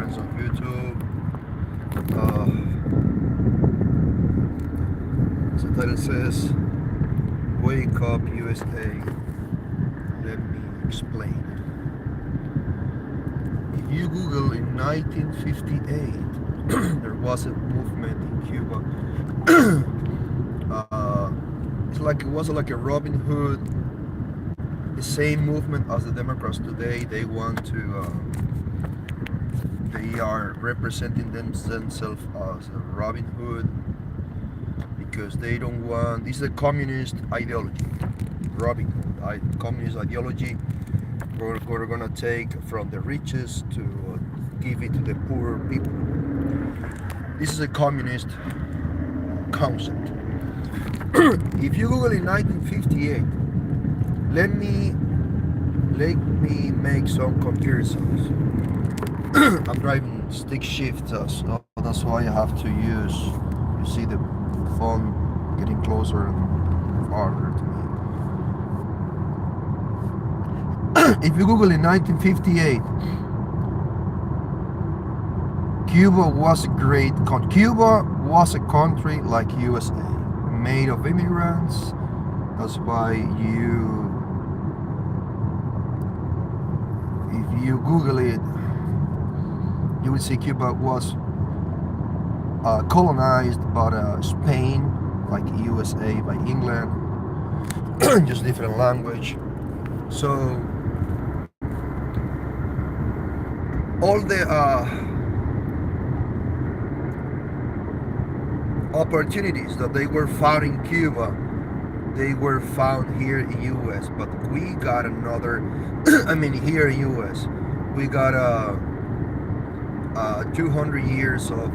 friends on YouTube. As the title says, Wake Up USA. Let me explain. If you Google in 1958, there was a movement in Cuba. It was like a Robin Hood, the same movement as the Democrats today. They are representing themselves as a Robin Hood because they don't want. This is a communist ideology, Robin Hood, communist ideology. We're gonna take from the richest to give it to the poor people. This is a communist concept. If you Google in 1958, let me make some comparisons. I'm driving stick shift, so that's why I have to use. You see the phone getting closer and farther to me. If you Google in 1958, Cuba was a Cuba was a country like USA, made of immigrants. That's why if you Google it, you will see Cuba was colonized by Spain, like USA by England, just different language. So all the opportunities that they were found in Cuba, they were found here in US. But we got another. Here in US, we got 200 years of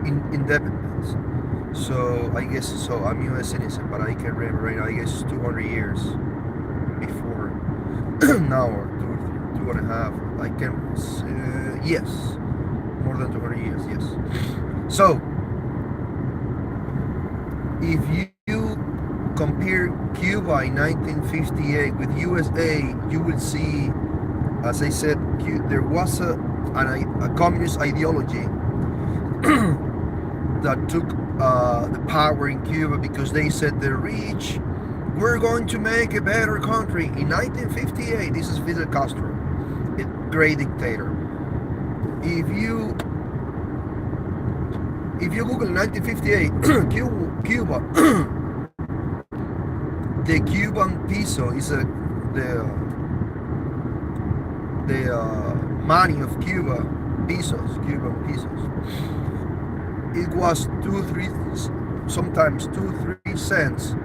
independence. So I guess so. I'm US citizen, but I can't remember right now. I guess 200 years before now, or two and a half. I can yes, more than 200 years. Yes. So if you compare Cuba in 1958 with USA, you will see, as I said, there was a communist ideology that took the power in Cuba because they said the rich, we're going to make a better country. In 1958, this is Fidel Castro, a great dictator. If you Google 1958 Cuba, the Cuban peso is the money of Cuba, Cuban pesos. It was 2-3 cents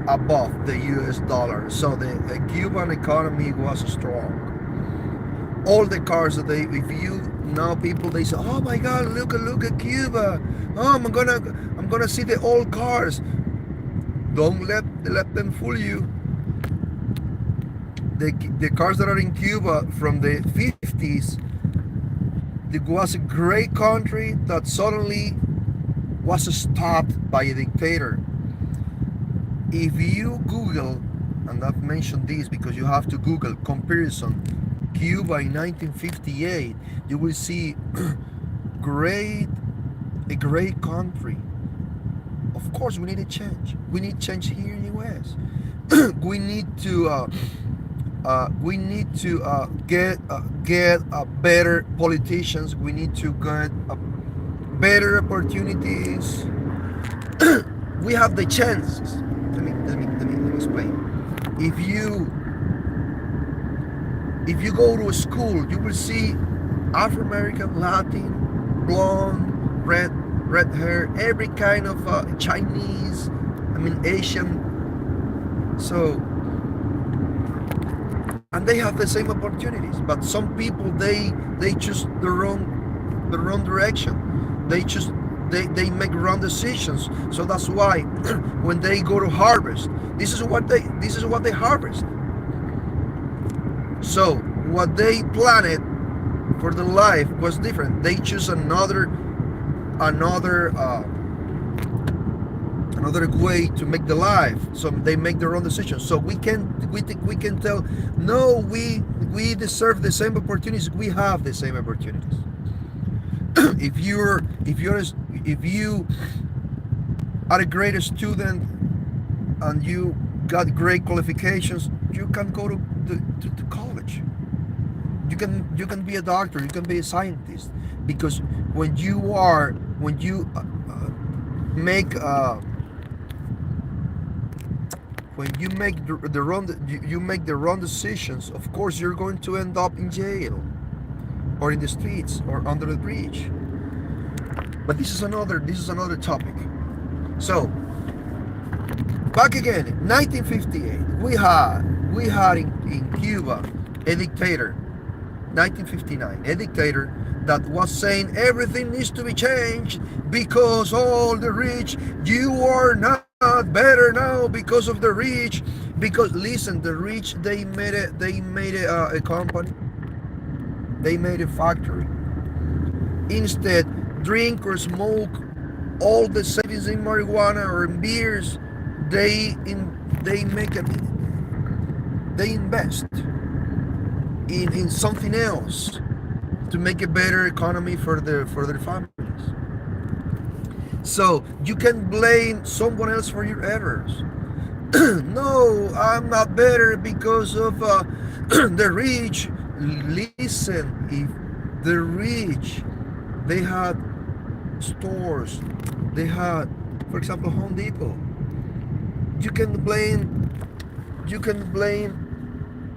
above the US dollar. So the Cuban economy was strong. All the cars that people they say, oh my God, look at Cuba. Oh, I'm gonna see the old cars. Don't let them fool you. The cars that are in Cuba from the 50s, it was a great country that suddenly was stopped by a dictator. If you Google, and I've mentioned this because you have to Google comparison Cuba in 1958, you will see a great country. Of course, we need a change. We need change here in the US. we need to get better politicians. We need to get better opportunities. We have the chances. Let me explain. If you go to a school, you will see Afro American, Latin, blonde, red hair, every kind of Chinese, Asian. So, and they have the same opportunities. But some people they choose the wrong direction. They make wrong decisions. So that's why when they go to harvest, this is what they harvest. So what they planned for the life was different. They choose another way to make the life. So they make their own decisions. So we can tell no, we deserve the same opportunities. We have the same opportunities. If you are a great student and you got great qualifications, you can go to college. You can be a doctor. You can be a scientist, because when you make when you make the wrong you make the wrong decisions, of course you're going to end up in jail or in the streets or under the bridge. But this is another topic. So back again, 1958, we had in Cuba a dictator. 1959, a dictator that was saying everything needs to be changed because all the rich, you are not better now because of the rich. Because listen, the rich, they made a company, they made a factory. Instead, drink or smoke all the savings in marijuana or in beers. They make it. They invest in something else to make a better economy for their families. So you can blame someone else for your errors. No, I'm not better because of the rich. Listen, if the rich, they had stores, they had, for example, Home Depot. You can blame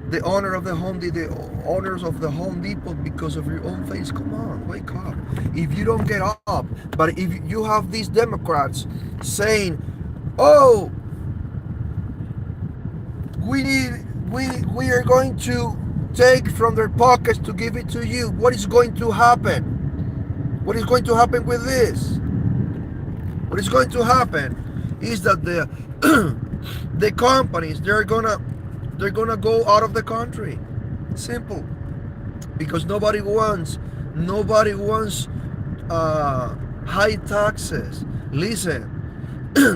the owner of the the owners of the Home Depot because of your own face. Come on, wake up. If you don't get up, but if you have these Democrats saying, "Oh, we are going to take from their pockets to give it to you," what is going to happen? What is going to happen with this? What is going to happen is that the the companies, they're gonna go out of the country. Simple. Because nobody wants high taxes. Listen,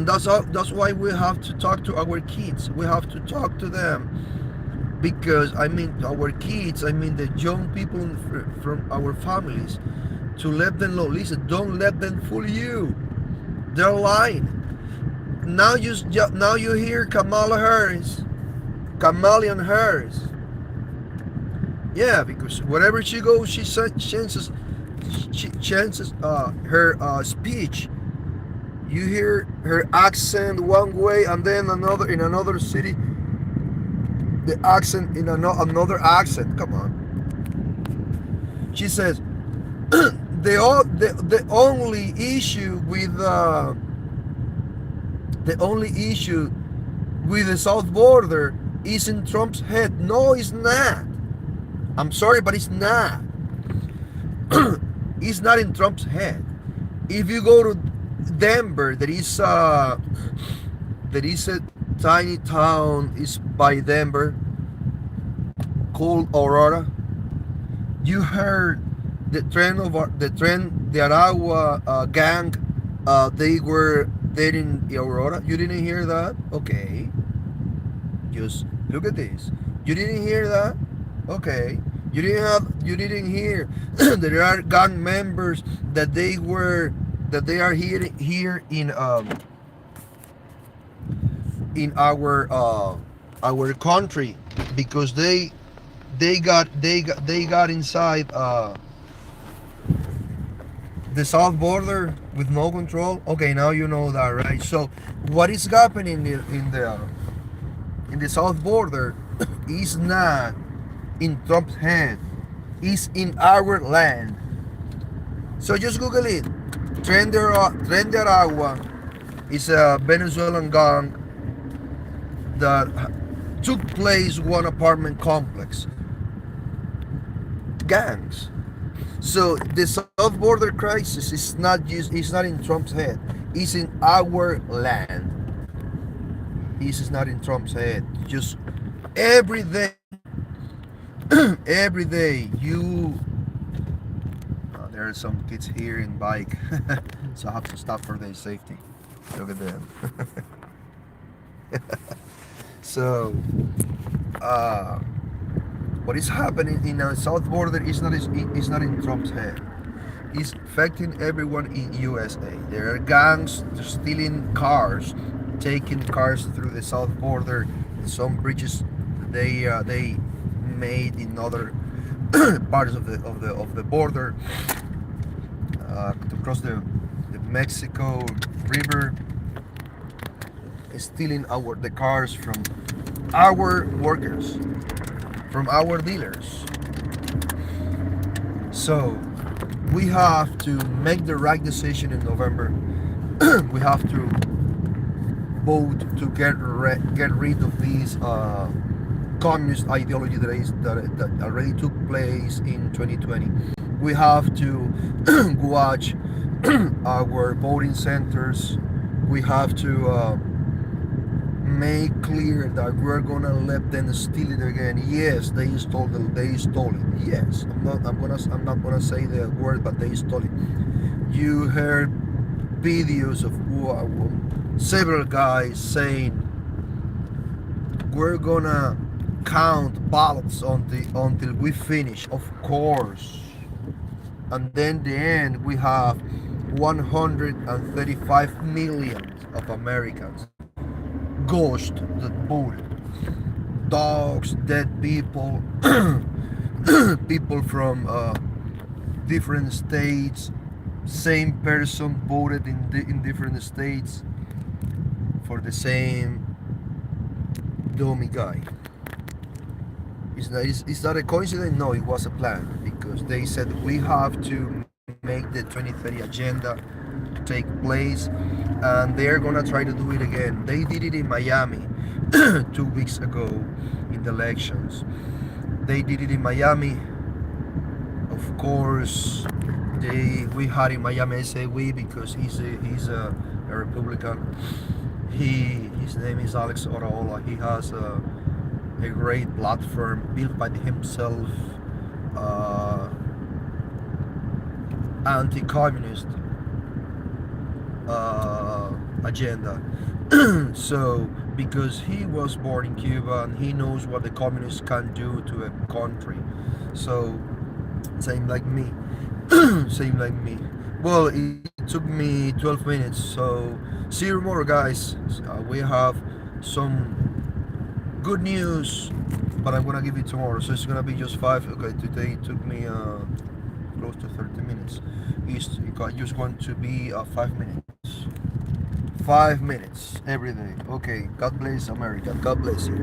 that's why we have to talk to our kids. We have to talk to them, because I mean our kids, I mean the young people from our families, to let them know. Listen, don't let them fool you. They're lying. Now you hear Kamala Harris. Kamala Harris. Yeah, because wherever she goes, she chances her speech. You hear her accent one way, and then another in another city. The accent in another accent. Come on. She says the only issue with the south border is in Trump's head. No, it's not. I'm sorry, but it's not. It's not in Trump's head. If you go to Denver, there is a tiny town is by Denver called Aurora. You heard the Aragua gang. They were there in Aurora. You didn't hear that? Okay. Just look at this. You didn't hear that? Okay. You didn't hear that there are gang members that they are here in our country, because they got inside the south border with no control. Okay, now you know that, right? So what is happening in the south border is not in Trump's head. It's in our land. So just Google it. Tren de Aragua is a Venezuelan gang that took place one apartment complex. Gangs. So the south border crisis is not in Trump's head. It's in our land. This is not in Trump's head. Just every day, every day you. There are some kids here in bike, so I have to stop for their safety. Look at them. So, What is happening in the south border is not in Trump's head. It's affecting everyone in USA. There are gangs stealing cars, taking cars through the south border. Some bridges they made in other parts of the border to cross the Mexico River, stealing the cars from our workers, from our dealers. So we have to make the right decision in November. We have to vote to get rid of these communist ideology that already took place in 2020. We have to watch our voting centers. We have to make clear that we're gonna let them steal it again. Yes, they stole it. They stole it. Yes, I'm not gonna say the word, but they stole it. You heard videos of several guys saying we're gonna count ballots until we finish. Of course, and then the end we have 135 million of Americans ghost that voted. Dogs, dead people, people from different states. Same person voted in different states for the same dummy guy. Is that a coincidence? No, it was a plan because they said we have to make the 2030 agenda take place, and they're gonna try to do it again. They did it in Miami 2 weeks ago in the elections. They did it in Miami. Of course, we had in Miami. I say we because he's a Republican. His name is Alex Oraola. He has a great platform built by himself, anti-communist agenda. So because he was born in Cuba and he knows what the communists can do to a country. So same like me. Same like me. Well, it took me 12 minutes. So see you tomorrow, guys. We have some good news, but I'm gonna give it tomorrow. So it's gonna be just five. Okay, today it took me close to 30 minutes. It's just going to be 5 minutes. 5 minutes every day. Okay. God bless America. God bless you.